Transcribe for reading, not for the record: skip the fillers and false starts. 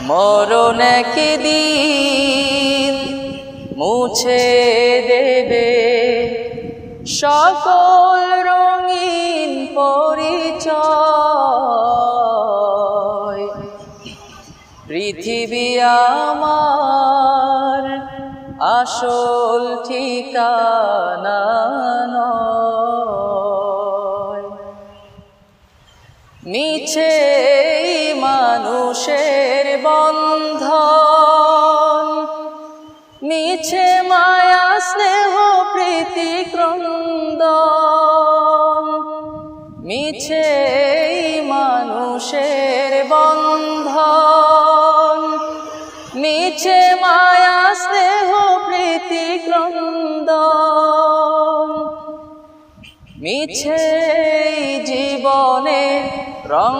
মরণ একদিন মুছে দেবে সকল রঙিন পরিচয়। পৃথিবী আমার আসল ঠিকানা নয়। মিছে মানুষের বন্ধন, মিছে মায়া স্নেহ প্রীতি ক্রন্দন। মিছে মানুষের বন্ধন, মিছে মায়া স্নেহ প্রীতি ক্রন্দন। মিছে জীবনে রং